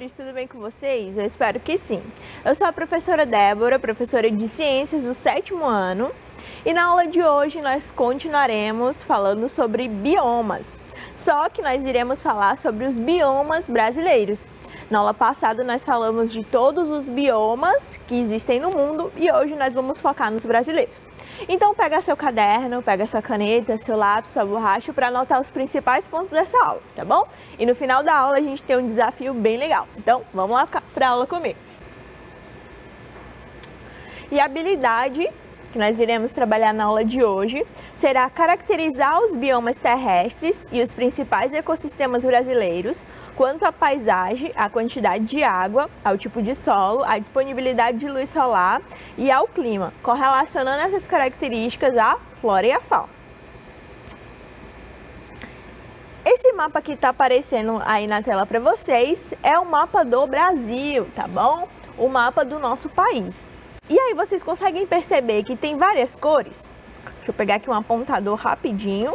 professores, tudo bem com vocês? Eu espero que sim. Eu sou a professora Débora, professora de Ciências do 7º ano, e na aula de hoje nós continuaremos falando sobre biomas. Só que nós iremos falar sobre os biomas brasileiros. Na aula passada nós falamos de todos os biomas que existem no mundo e hoje nós vamos focar nos brasileiros. Então pega seu caderno, pega sua caneta, seu lápis, sua borracha para anotar os principais pontos dessa aula, tá bom? E no final da aula a gente tem um desafio bem legal. Então vamos lá para a aula comigo. E a habilidade que nós iremos trabalhar na aula de hoje será caracterizar os biomas terrestres e os principais ecossistemas brasileiros quanto à paisagem, à quantidade de água, ao tipo de solo, à disponibilidade de luz solar e ao clima, correlacionando essas características à flora e à fauna. Esse mapa que está aparecendo aí na tela para vocês é o mapa do Brasil, tá bom? O mapa do nosso país. E aí vocês conseguem perceber que tem várias cores? Deixa eu pegar aqui um apontador rapidinho.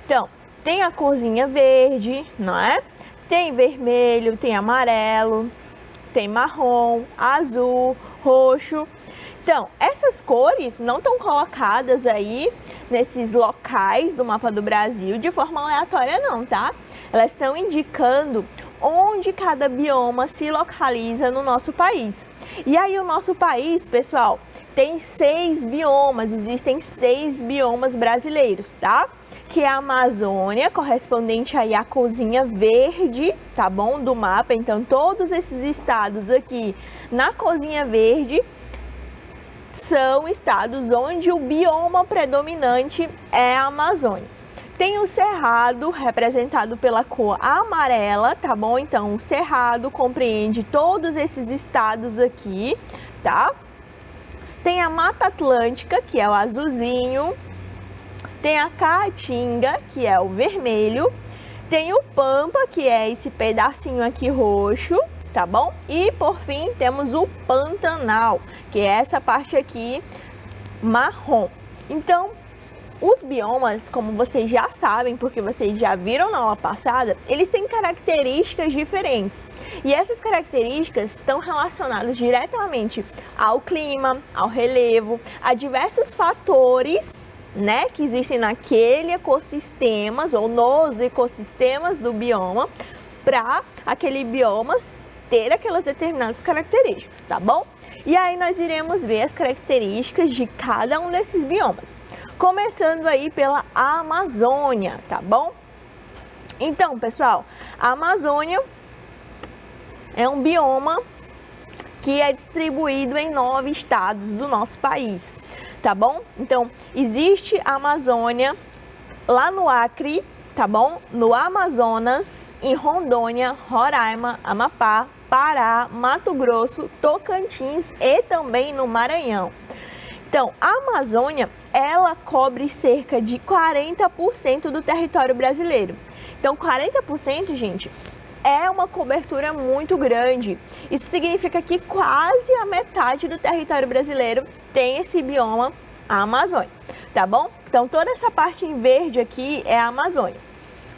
Então, tem a corzinha verde, não é? Tem vermelho, tem amarelo, tem marrom, azul, roxo. Então, essas cores não estão colocadas aí nesses locais do mapa do Brasil de forma aleatória não, tá? Elas estão indicando onde cada bioma se localiza no nosso país. E aí o nosso país, pessoal, tem 6 biomas, existem 6 biomas brasileiros, tá? Que é a Amazônia, correspondente aí à corzinha verde, tá bom? Do mapa. Então, todos esses estados aqui na corzinha verde são estados onde o bioma predominante é a Amazônia. Tem o Cerrado, representado pela cor amarela, tá bom? Então, o Cerrado compreende todos esses estados aqui, tá? Tem a Mata Atlântica, que é o azulzinho. Tem a Caatinga, que é o vermelho. Tem o Pampa, que é esse pedacinho aqui roxo, tá bom? E, por fim, temos o Pantanal, que é essa parte aqui marrom. Então, os biomas, como vocês já sabem, porque vocês já viram na aula passada, eles têm características diferentes. E essas características estão relacionadas diretamente ao clima, ao relevo, a diversos fatores, né, que existem naquele ecossistema ou nos ecossistemas do bioma, para aquele bioma ter aquelas determinadas características, tá bom? E aí nós iremos ver as características de cada um desses biomas. Começando aí pela Amazônia, tá bom? Então, pessoal, a Amazônia é um bioma que é distribuído em 9 estados do nosso país, tá bom? Então, existe a Amazônia lá no Acre, tá bom? No Amazonas, em Rondônia, Roraima, Amapá, Pará, Mato Grosso, Tocantins e também no Maranhão. Então, a Amazônia, ela cobre cerca de 40% do território brasileiro. Então, 40%, gente, é uma cobertura muito grande. Isso significa que quase a metade do território brasileiro tem esse bioma, a Amazônia, tá bom? Então, toda essa parte em verde aqui é a Amazônia.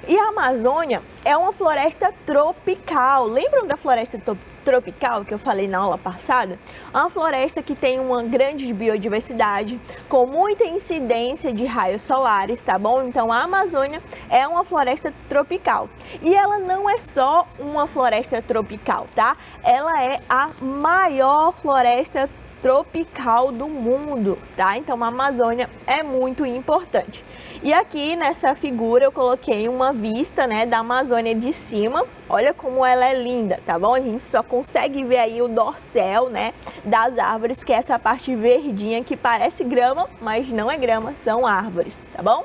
E a Amazônia é uma floresta tropical. Lembram da floresta tropical que eu falei na aula passada? É uma floresta que tem uma grande biodiversidade, com muita incidência de raios solares, tá bom? Então a Amazônia é uma floresta tropical. E ela não é só uma floresta tropical, tá? Ela é a maior floresta tropical do mundo, tá? Então a Amazônia é muito importante. E aqui nessa figura eu coloquei uma vista, né, da Amazônia de cima. Olha como ela é linda, tá bom? A gente só consegue ver aí o dorsal, né, das árvores, que é essa parte verdinha que parece grama, mas não é grama, são árvores, tá bom?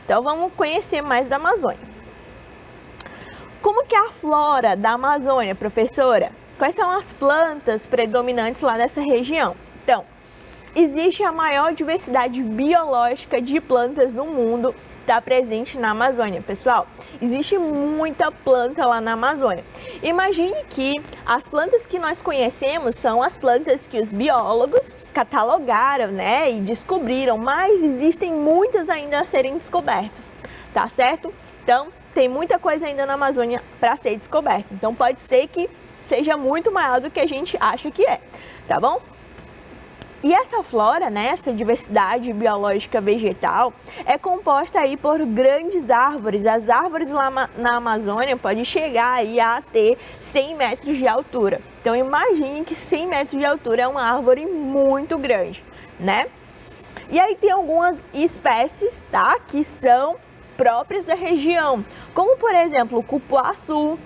Então vamos conhecer mais da Amazônia. Como que é a flora da Amazônia, professora? Quais são as plantas predominantes lá nessa região? Então, existe a maior diversidade biológica de plantas no mundo, está presente na Amazônia, pessoal. Existe muita planta lá na Amazônia. Imagine que as plantas que nós conhecemos são as plantas que os biólogos catalogaram, né, e descobriram, mas existem muitas ainda a serem descobertas, tá certo? Então, tem muita coisa ainda na Amazônia para ser descoberta. Então, pode ser que seja muito maior do que a gente acha que é, tá bom? E essa flora, né, essa diversidade biológica vegetal, é composta aí por grandes árvores. As árvores lá na Amazônia podem chegar aí a ter 100 metros de altura. Então, imagine que 100 metros de altura é uma árvore muito grande, né? E aí tem algumas espécies, tá, que são próprias da região, como por exemplo o cupuaçu,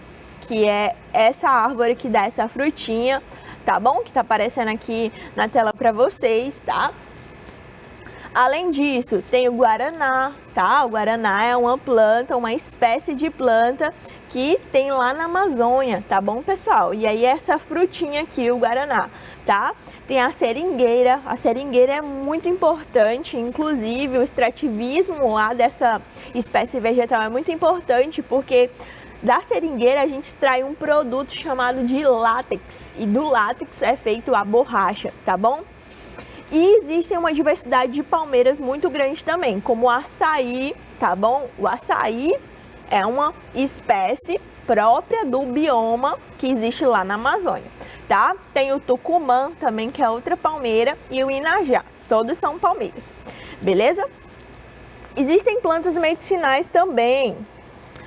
que é essa árvore que dá essa frutinha, tá bom? Que tá aparecendo aqui na tela para vocês, tá? Além disso, tem o guaraná, tá? O guaraná é uma planta, uma espécie de planta que tem lá na Amazônia, tá bom, pessoal? E aí essa frutinha aqui, o guaraná, tá? Tem a seringueira é muito importante, inclusive o extrativismo lá dessa espécie vegetal é muito importante porque da seringueira a gente extrai um produto chamado de látex e do látex é feito a borracha, tá bom? E existe uma diversidade de palmeiras muito grande também, como o açaí, tá bom? O açaí é uma espécie própria do bioma que existe lá na Amazônia, tá? Tem o tucumã também, que é outra palmeira, e o inajá, todos são palmeiras, beleza? Existem plantas medicinais também.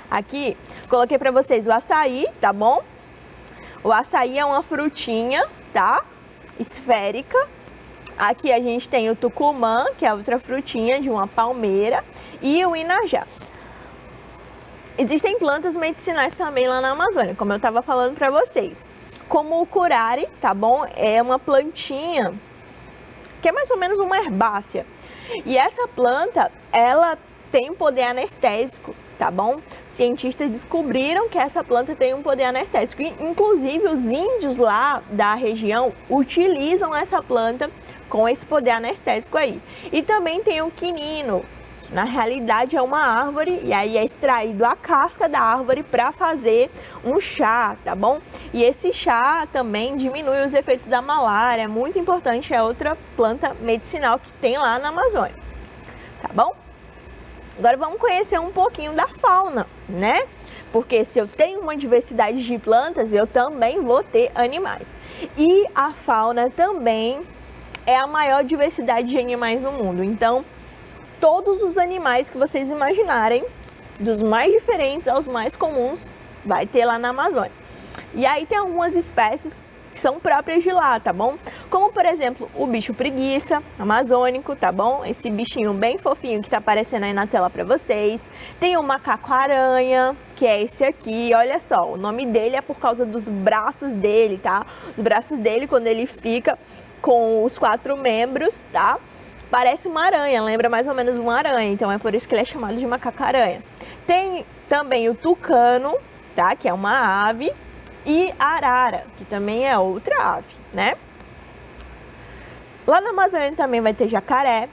Aqui, coloquei para vocês o açaí, tá bom? O açaí é uma frutinha, tá? Esférica. Aqui a gente tem o tucumã, que é outra frutinha de uma palmeira, e o inajá. Existem plantas medicinais também lá na Amazônia, como eu estava falando para vocês. Como o curare, tá bom? É uma plantinha que é mais ou menos uma herbácea. E essa planta, ela tem um poder anestésico, tá bom? Cientistas descobriram que essa planta tem um poder anestésico. Inclusive, os índios lá da região utilizam essa planta com esse poder anestésico aí. E também tem o quinino. Na realidade é uma árvore e aí é extraído a casca da árvore para fazer um chá, tá bom? E esse chá também diminui os efeitos da malária, é muito importante, é outra planta medicinal que tem lá na Amazônia, tá bom? Agora vamos conhecer um pouquinho da fauna, né? Porque se eu tenho uma diversidade de plantas, eu também vou ter animais. E a fauna também é a maior diversidade de animais no mundo, então todos os animais que vocês imaginarem, dos mais diferentes aos mais comuns, vai ter lá na Amazônia. E aí tem algumas espécies que são próprias de lá, tá bom? Como, por exemplo, o bicho preguiça amazônico, tá bom? Esse bichinho bem fofinho que tá aparecendo aí na tela pra vocês. Tem o macaco-aranha, que é esse aqui, olha só, o nome dele é por causa dos braços dele, tá? Os braços dele, quando ele fica com os 4 membros, tá? Parece uma aranha, lembra mais ou menos uma aranha, então é por isso que ele é chamado de macaco-aranha. Tem também o tucano, tá? Que é uma ave, e a arara, que também é outra ave, né? Lá na Amazônia também vai ter jacaré,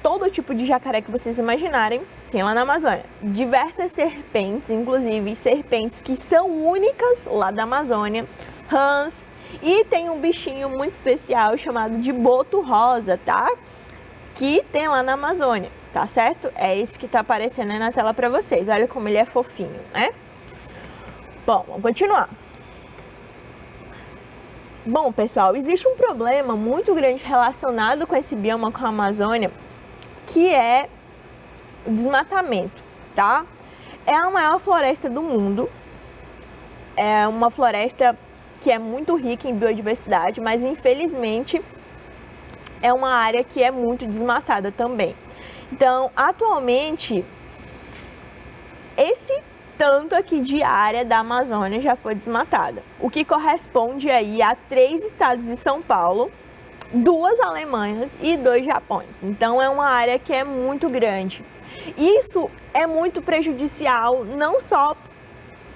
todo tipo de jacaré que vocês imaginarem, tem lá na Amazônia. Diversas serpentes, inclusive serpentes que são únicas lá da Amazônia, rãs, e tem um bichinho muito especial chamado de boto rosa, tá? Que tem lá na Amazônia, tá certo? É esse que tá aparecendo aí na tela pra vocês. Olha como ele é fofinho, né? Bom, vamos continuar. Bom, pessoal, existe um problema muito grande relacionado com esse bioma, com a Amazônia, que é o desmatamento, tá? É a maior floresta do mundo. É uma floresta que é muito rica em biodiversidade, mas infelizmente é uma área que é muito desmatada também. Então, atualmente, esse tanto aqui de área da Amazônia já foi desmatada, o que corresponde aí a 3 estados de São Paulo, 2 Alemanhas e 2 Japões. Então, é uma área que é muito grande. Isso é muito prejudicial, não só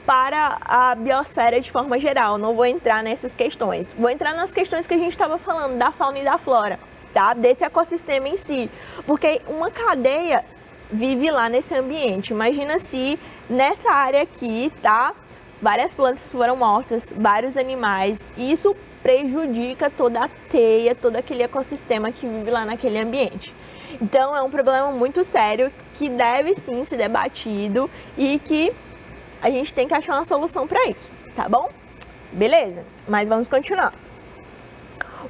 para a biosfera de forma geral, não vou entrar nessas questões. Vou entrar nas questões que a gente estava falando, da fauna e da flora, tá? Desse ecossistema em si, porque uma cadeia vive lá nesse ambiente. Imagina se nessa área aqui, tá? Várias plantas foram mortas, vários animais, e isso prejudica toda a teia, todo aquele ecossistema que vive lá naquele ambiente. Então é um problema muito sério que deve sim ser debatido e que a gente tem que achar uma solução para isso, tá bom? Beleza, mas vamos continuar.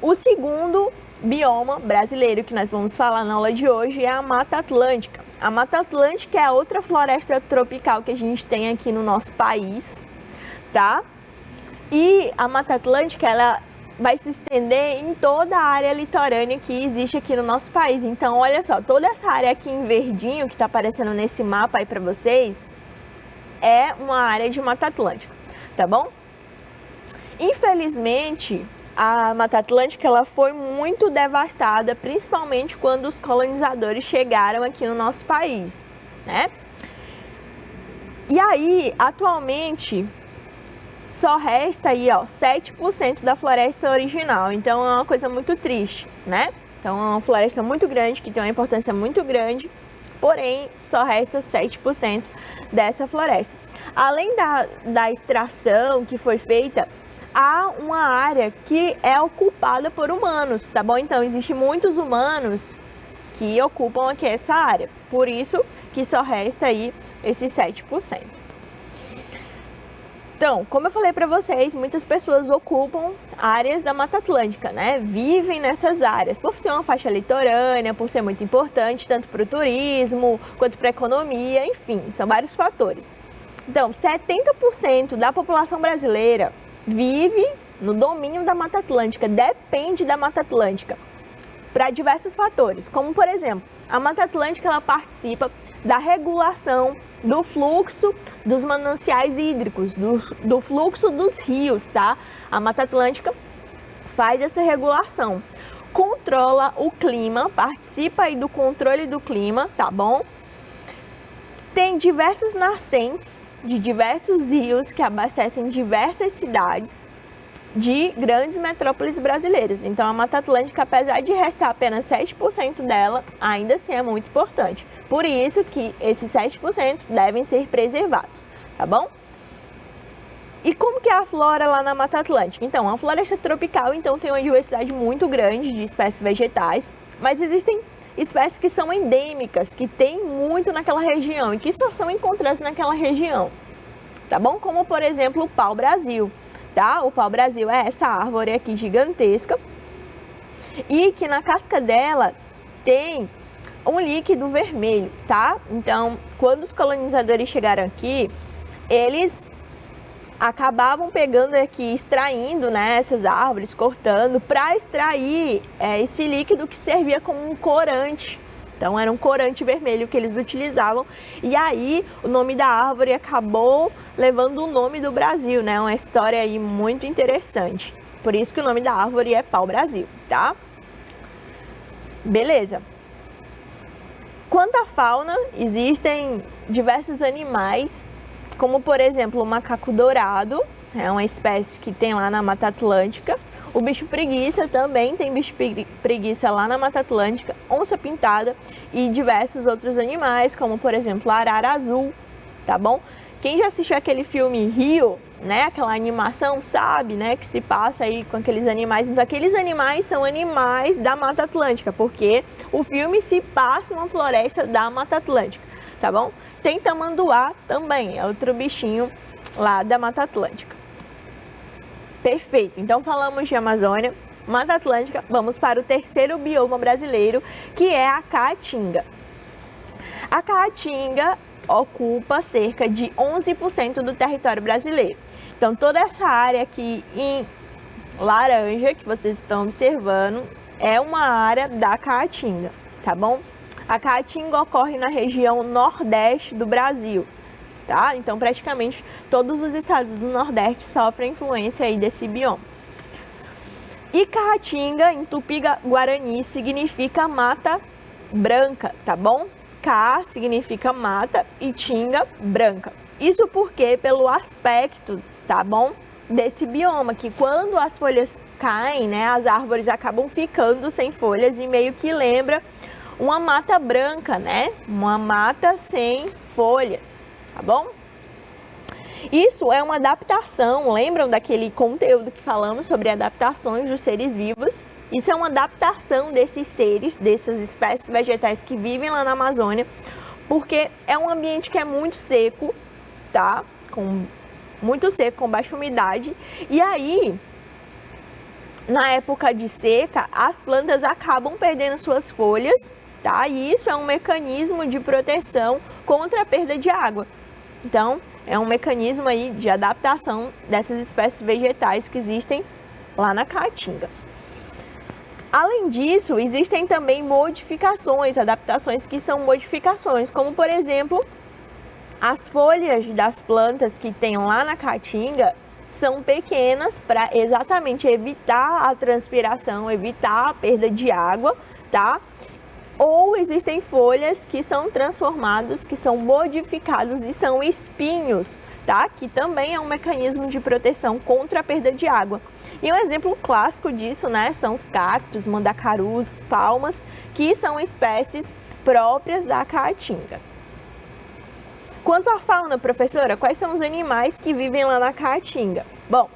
O segundo bioma brasileiro que nós vamos falar na aula de hoje é a Mata Atlântica. A Mata Atlântica é a outra floresta tropical que a gente tem aqui no nosso país, tá? E a Mata Atlântica, ela vai se estender em toda a área litorânea que existe aqui no nosso país. Então, olha só, toda essa área aqui em verdinho que está aparecendo nesse mapa aí para vocês é uma área de Mata Atlântica, tá bom? Infelizmente, a Mata Atlântica ela foi muito devastada, principalmente quando os colonizadores chegaram aqui no nosso país, né? E aí, atualmente, só resta aí, ó, 7% da floresta original. Então, é uma coisa muito triste, né? Então, é uma floresta muito grande, que tem uma importância muito grande, porém, só resta 7% dessa floresta. Além da extração que foi feita, há uma área que é ocupada por humanos, tá bom? Então, existem muitos humanos que ocupam aqui essa área. Por isso que só resta aí esses 7%. Então, como eu falei para vocês, muitas pessoas ocupam áreas da Mata Atlântica, né? Vivem nessas áreas por ser uma faixa litorânea, por ser muito importante, tanto para o turismo quanto para a economia, enfim, são vários fatores. Então, 70% da população brasileira vive no domínio da Mata Atlântica, depende da Mata Atlântica, para diversos fatores, como por exemplo, a Mata Atlântica ela participa da regulação do fluxo dos mananciais hídricos, do fluxo dos rios, tá? A Mata Atlântica faz essa regulação, controla o clima, participa aí do controle do clima, tá bom? Tem diversas nascentes de diversos rios que abastecem diversas cidades de grandes metrópoles brasileiras. Então, a Mata Atlântica, apesar de restar apenas 7% dela, ainda assim é muito importante. Por isso que esses 7% devem ser preservados, tá bom? E como que é a flora lá na Mata Atlântica? Então, a floresta tropical então tem uma diversidade muito grande de espécies vegetais, mas existem espécies que são endêmicas, que tem muito naquela região e que só são encontradas naquela região, tá bom? Como, por exemplo, o pau-brasil, tá? O pau-brasil é essa árvore aqui gigantesca e que na casca dela tem um líquido vermelho, tá? Então, quando os colonizadores chegaram aqui, eles acabavam pegando aqui, extraindo, né, essas árvores, cortando, para extrair esse líquido que servia como um corante. Então, era um corante vermelho que eles utilizavam. E aí, o nome da árvore acabou levando o nome do Brasil, né? Uma história aí muito interessante. Por isso que o nome da árvore é pau-brasil, tá? Beleza. Quanto à fauna, existem diversos animais, como por exemplo o macaco dourado, é uma espécie que tem lá na Mata Atlântica. O bicho preguiça também tem bicho preguiça lá na Mata Atlântica, onça pintada e diversos outros animais, como por exemplo a arara azul, tá bom? Quem já assistiu aquele filme Rio, né, aquela animação, sabe, né, que se passa aí com aqueles animais. Então aqueles animais são animais da Mata Atlântica, porque o filme se passa numa floresta da Mata Atlântica, tá bom? Tem tamanduá também, é outro bichinho lá da Mata Atlântica. Perfeito, então falamos de Amazônia, Mata Atlântica, vamos para o terceiro bioma brasileiro, que é a Caatinga. A Caatinga ocupa cerca de 11% do território brasileiro. Então, toda essa área aqui em laranja que vocês estão observando é uma área da Caatinga, tá bom? A Caatinga ocorre na região nordeste do Brasil, tá? Então, praticamente todos os estados do Nordeste sofrem influência aí desse bioma. E Caatinga, em Tupi-Guarani, significa mata branca, tá bom? Ca significa mata e tinga, branca. Isso porque, pelo aspecto, tá bom? Desse bioma, que quando as folhas caem, né, as árvores acabam ficando sem folhas e meio que lembra uma mata branca, né? Uma mata sem folhas, tá bom? Isso é uma adaptação, lembram daquele conteúdo que falamos sobre adaptações dos seres vivos? Isso é uma adaptação desses seres, dessas espécies vegetais que vivem lá na Amazônia, porque é um ambiente que é muito seco, tá? Muito seco, com baixa umidade. E aí, na época de seca, as plantas acabam perdendo suas folhas, tá? E isso é um mecanismo de proteção contra a perda de água. Então, é um mecanismo aí de adaptação dessas espécies vegetais que existem lá na Caatinga. Além disso, existem também modificações, adaptações que são modificações, como por exemplo, as folhas das plantas que tem lá na Caatinga são pequenas para exatamente evitar a transpiração, evitar a perda de água, tá? Ou existem folhas que são transformadas, que são modificados e são espinhos, tá? Que também é um mecanismo de proteção contra a perda de água. E um exemplo clássico disso, né, são os cactos, mandacarus, palmas, que são espécies próprias da Caatinga. Quanto à fauna, professora, quais são os animais que vivem lá na Caatinga? Bom,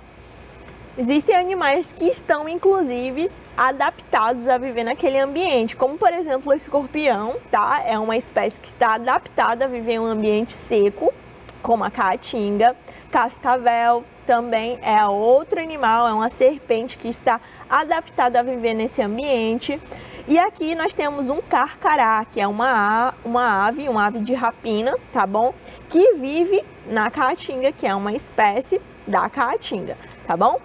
existem animais que estão, inclusive, adaptados a viver naquele ambiente, como, por exemplo, o escorpião, tá? É uma espécie que está adaptada a viver em um ambiente seco, como a Caatinga. Cascavel também é outro animal, é uma serpente que está adaptada a viver nesse ambiente. E aqui nós temos um carcará, que é uma ave de rapina, tá bom? Que vive na Caatinga, que é uma espécie da Caatinga, tá bom?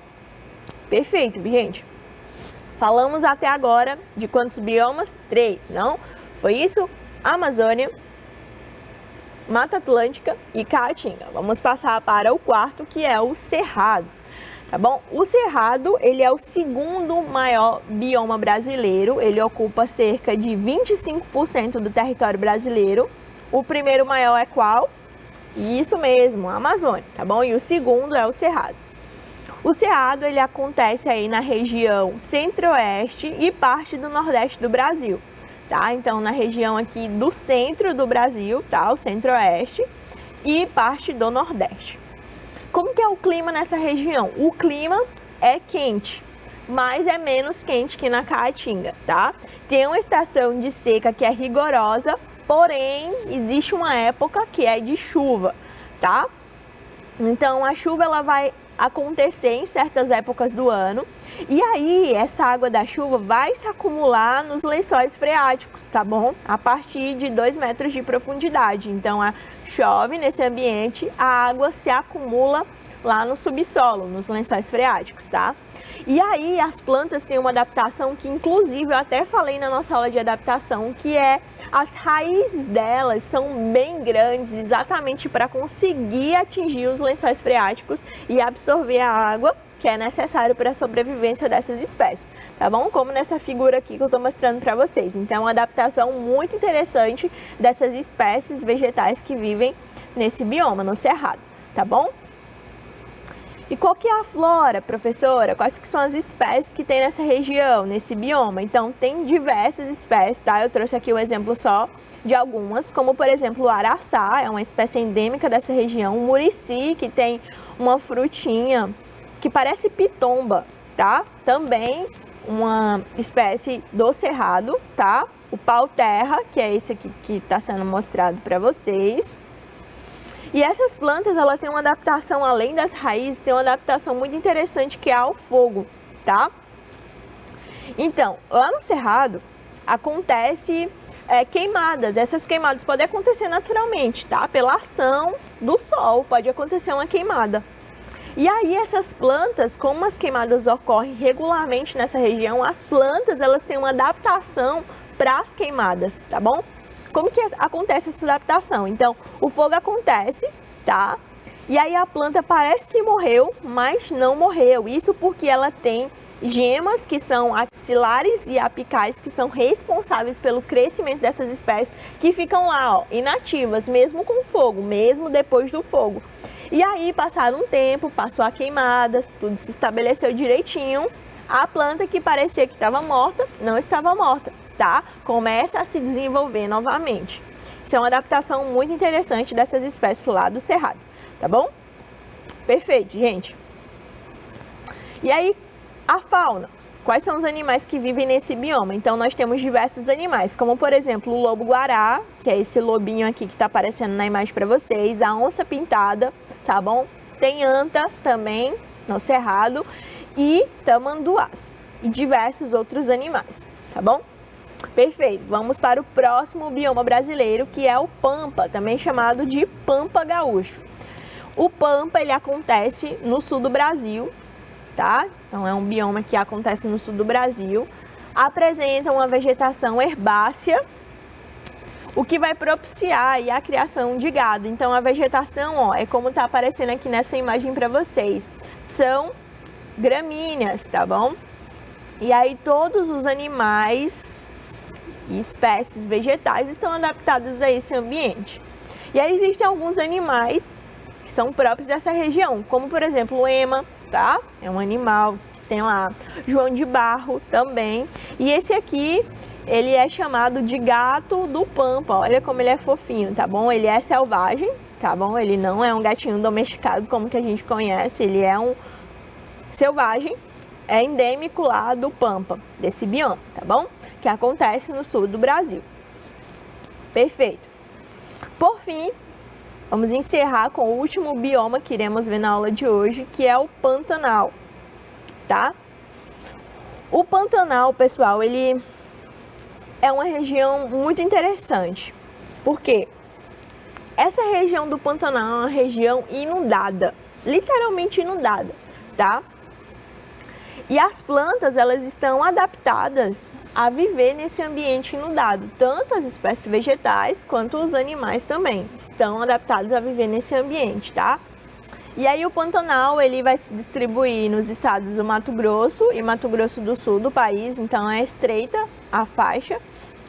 Perfeito, gente. Falamos até agora de quantos biomas? 3, não? Foi isso? Amazônia, Mata Atlântica e Caatinga. Vamos passar para o quarto, que é o Cerrado. Tá bom? O Cerrado, ele é o segundo maior bioma brasileiro, ele ocupa cerca de 25% do território brasileiro. O primeiro maior é qual? Isso mesmo, a Amazônia, tá bom? E o segundo é o Cerrado. O Cerrado, ele acontece aí na região centro-oeste e parte do nordeste do Brasil, tá? Então, na região aqui do centro do Brasil, tá? O centro-oeste e parte do nordeste. Como que é o clima nessa região? O clima é quente, mas é menos quente que na Caatinga, tá? Tem uma estação de seca que é rigorosa, porém existe uma época que é de chuva, tá? Então a chuva ela vai acontecer em certas épocas do ano e aí essa água da chuva vai se acumular nos lençóis freáticos, tá bom? A partir de 2 metros de profundidade. Então chove nesse ambiente, a água se acumula lá no subsolo, nos lençóis freáticos, tá? E aí as plantas têm uma adaptação que inclusive eu até falei na nossa aula de adaptação, que é as raízes delas são bem grandes exatamente para conseguir atingir os lençóis freáticos e absorver a água que é necessário para a sobrevivência dessas espécies, tá bom? Como nessa figura aqui que eu estou mostrando para vocês. Então, é uma adaptação muito interessante dessas espécies vegetais que vivem nesse bioma, no Cerrado, tá bom? E qual que é a flora, professora? Quais que são as espécies que tem nessa região, nesse bioma? Então, tem diversas espécies, tá? Eu trouxe aqui o exemplo só de algumas, como, por exemplo, o araçá, é uma espécie endêmica dessa região. O murici, que tem uma frutinha que parece pitomba, tá? Também uma espécie do Cerrado, tá? O pau-terra, que é esse aqui que está sendo mostrado para vocês. E essas plantas, ela tem uma adaptação, além das raízes, tem uma adaptação muito interessante que é ao fogo, tá? Então, lá no Cerrado, acontece queimadas. Essas queimadas podem acontecer naturalmente, tá? Pela ação do sol, pode acontecer uma queimada. E aí essas plantas, como as queimadas ocorrem regularmente nessa região, as plantas elas têm uma adaptação para as queimadas, tá bom? Como que acontece essa adaptação? Então, o fogo acontece, tá? E aí a planta parece que morreu, mas não morreu. Isso porque ela tem gemas que são axilares e apicais que são responsáveis pelo crescimento dessas espécies que ficam lá, ó, inativas, mesmo com fogo, mesmo depois do fogo. E aí, passado um tempo, passou a queimada, tudo se estabeleceu direitinho. A planta que parecia que estava morta, não estava morta, tá? Começa a se desenvolver novamente. Isso é uma adaptação muito interessante dessas espécies lá do Cerrado, tá bom? Perfeito, gente. E aí, a fauna. quais são os animais que vivem nesse bioma. Então, nós temos diversos animais, como, por exemplo, o lobo-guará, que é esse lobinho aqui que está aparecendo na imagem para vocês, a onça-pintada, tá bom? Tem anta também, no cerrado, e tamanduás, e diversos outros animais, tá bom? Perfeito, vamos para o próximo bioma brasileiro, que é o Pampa, também chamado de Pampa Gaúcho. O Pampa, ele acontece no sul do Brasil, tá? Então, é um bioma que acontece no sul do Brasil, apresenta uma vegetação herbácea, o que vai propiciar aí a criação de gado. Então, a vegetação, ó, é como tá aparecendo aqui nessa imagem para vocês, são gramíneas, tá bom? E aí, todos os animais e espécies vegetais estão adaptados a esse ambiente. E aí, existem alguns animais que são próprios dessa região, como, por exemplo, o ema, tá? É um animal que tem lá. João de Barro também. E esse aqui, ele é chamado de gato do Pampa. Olha como ele é fofinho, tá bom? Ele é selvagem, tá bom? Ele não é um gatinho domesticado como que a gente conhece. Ele é um selvagem, é endêmico lá do Pampa, desse bioma, tá bom? Que acontece no sul do Brasil. Perfeito. Por fim, vamos encerrar com o último bioma que iremos ver na aula de hoje, que é o Pantanal, tá? O Pantanal, pessoal, ele é uma região muito interessante, porque essa região do Pantanal é uma região inundada, literalmente inundada, tá? E as plantas, elas estão adaptadas a viver nesse ambiente inundado. Tanto as espécies vegetais quanto os animais também estão adaptados a viver nesse ambiente, tá? E aí o Pantanal, ele vai se distribuir nos estados do Mato Grosso e Mato Grosso do Sul do país. Então é estreita a faixa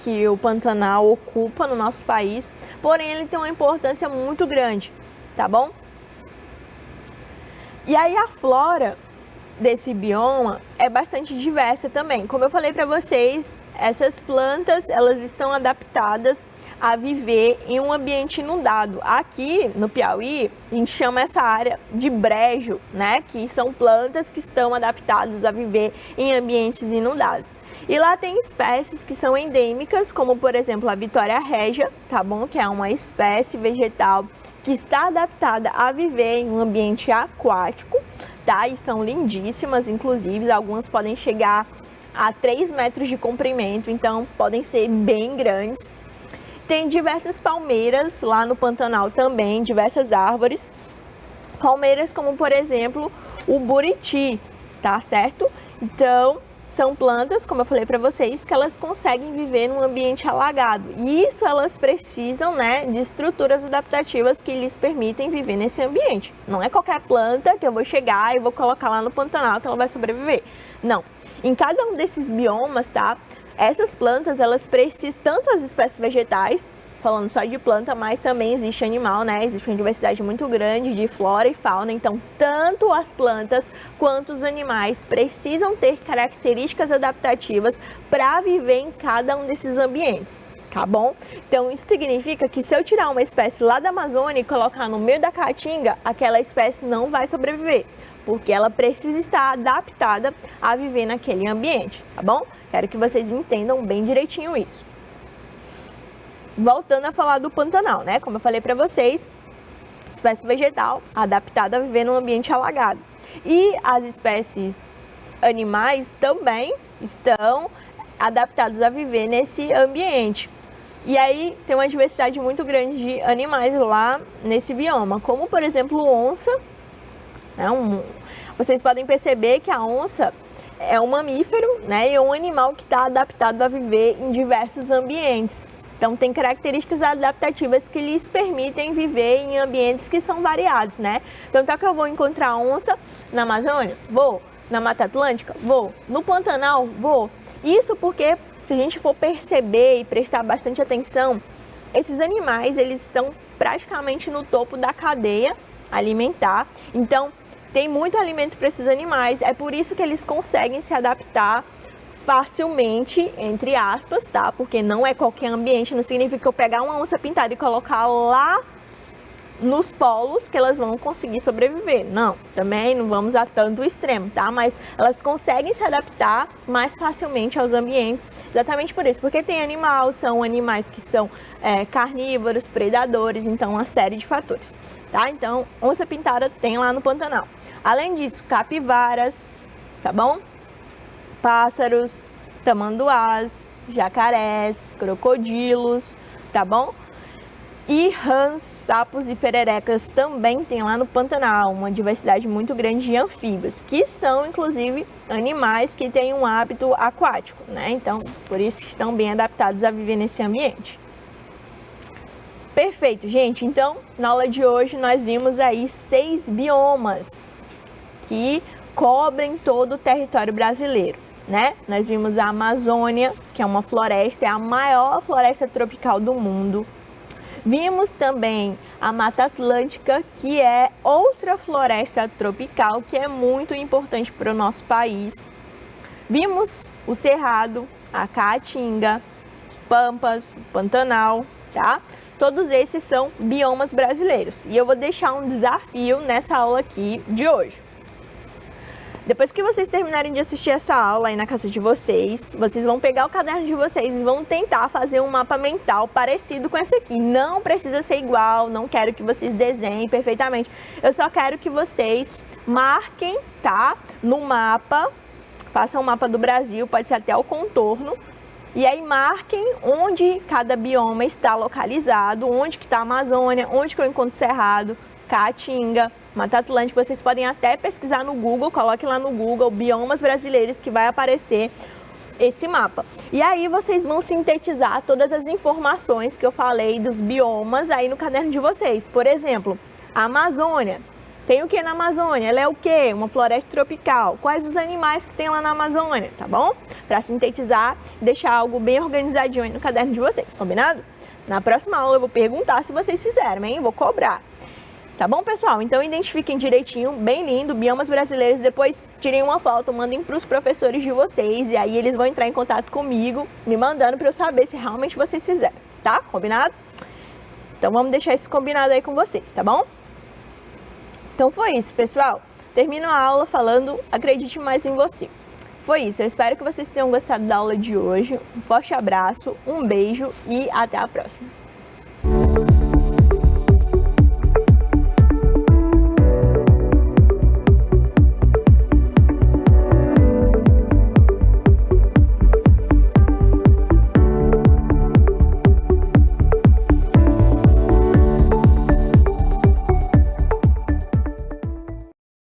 que o Pantanal ocupa no nosso país. Porém, ele tem uma importância muito grande, tá bom? E aí a flora desse bioma é bastante diversa também. Como eu falei para vocês, essas plantas, elas estão adaptadas a viver em um ambiente inundado. Aqui no Piauí, a gente chama essa área de brejo, né? Que são plantas que estão adaptadas a viver em ambientes inundados. E lá tem espécies que são endêmicas, como por exemplo a Vitória régia, tá bom? Que é uma espécie vegetal que está adaptada a viver em um ambiente aquático, tá? E são lindíssimas, inclusive, algumas podem chegar a 3 metros de comprimento, então podem ser bem grandes. Tem diversas palmeiras lá no Pantanal também, diversas árvores. Palmeiras como, por exemplo, o buriti, tá certo? Então, são plantas, como eu falei para vocês, que elas conseguem viver num ambiente alagado. E isso elas precisam, né, de estruturas adaptativas que lhes permitem viver nesse ambiente. Não é qualquer planta que eu vou chegar e vou colocar lá no Pantanal que ela vai sobreviver. Não. Em cada um desses biomas, tá? Essas plantas, elas precisam, tanto as espécies vegetais, falando só de planta, mas também existe animal, né? Existe uma diversidade muito grande de flora e fauna, então tanto as plantas quanto os animais precisam ter características adaptativas para viver em cada um desses ambientes, tá bom? Então isso significa que se eu tirar uma espécie lá da Amazônia e colocar no meio da Caatinga, aquela espécie não vai sobreviver, porque ela precisa estar adaptada a viver naquele ambiente, tá bom? Quero que vocês entendam bem direitinho isso. Voltando a falar do Pantanal, né? Como eu falei para vocês, espécie vegetal adaptada a viver num ambiente alagado. E as espécies animais também estão adaptadas a viver nesse ambiente. E aí tem uma diversidade muito grande de animais lá nesse bioma, como por exemplo onça, né? Vocês podem perceber que a onça é um mamífero, né? E é um animal que está adaptado a viver em diversos ambientes. Então, tem características adaptativas que lhes permitem viver em ambientes que são variados, né? Então, tá que eu vou encontrar onça na Amazônia? Vou. Na Mata Atlântica? Vou. No Pantanal? Vou. Isso porque, se a gente for perceber e prestar bastante atenção, esses animais, eles estão praticamente no topo da cadeia alimentar. Então, tem muito alimento para esses animais. É por isso que eles conseguem se adaptar facilmente, entre aspas, tá? Porque não é qualquer ambiente, não significa que eu pegar uma onça pintada e colocar lá nos polos que elas vão conseguir sobreviver. Não, também não vamos a tanto extremo, tá? Mas elas conseguem se adaptar mais facilmente aos ambientes, exatamente por isso, porque tem são animais que são carnívoros, predadores, então uma série de fatores, tá? Então, onça pintada tem lá no Pantanal. Além disso, capivaras, tá bom? Pássaros, tamanduás, jacarés, crocodilos, tá bom? E rãs, sapos e pererecas também tem lá no Pantanal, uma diversidade muito grande de anfíbios, que são, inclusive, animais que têm um hábito aquático, né? Então, por isso que estão bem adaptados a viver nesse ambiente. Perfeito, gente. Então, na aula de hoje, nós vimos aí 6 biomas que cobrem todo o território brasileiro, né? Nós vimos a Amazônia, que é uma floresta, é a maior floresta tropical do mundo. Vimos também a Mata Atlântica, que é outra floresta tropical que é muito importante para o nosso país. Vimos o Cerrado, a Caatinga, Pampas, Pantanal, tá? Todos esses são biomas brasileiros. E eu vou deixar um desafio nessa aula aqui de hoje. Depois que vocês terminarem de assistir essa aula aí na casa de vocês, vocês vão pegar o caderno de vocês e vão tentar fazer um mapa mental parecido com esse aqui. Não precisa ser igual, não quero que vocês desenhem perfeitamente. Eu só quero que vocês marquem, tá? No mapa, façam um mapa do Brasil, pode ser até o contorno. E aí marquem onde cada bioma está localizado, onde que está a Amazônia, onde que eu encontro Cerrado, Caatinga, Mata Atlântica. Vocês podem até pesquisar no Google, coloque lá no Google biomas brasileiros que vai aparecer esse mapa. E aí vocês vão sintetizar todas as informações que eu falei dos biomas aí no caderno de vocês. Por exemplo, a Amazônia. Tem o que na Amazônia? Ela é o quê? Uma floresta tropical. Quais os animais que tem lá na Amazônia, tá bom? Para sintetizar, deixar algo bem organizadinho aí no caderno de vocês, combinado? Na próxima aula eu vou perguntar se vocês fizeram, hein? Vou cobrar. Tá bom, pessoal? Então identifiquem direitinho, bem lindo, biomas brasileiros. Depois tirem uma foto, mandem para os professores de vocês e aí eles vão entrar em contato comigo, me mandando para eu saber se realmente vocês fizeram, tá? Combinado? Então vamos deixar isso combinado aí com vocês, tá bom? Então foi isso, pessoal. Termino a aula falando, acredite mais em você. Foi isso, eu espero que vocês tenham gostado da aula de hoje. Um forte abraço, um beijo e até a próxima.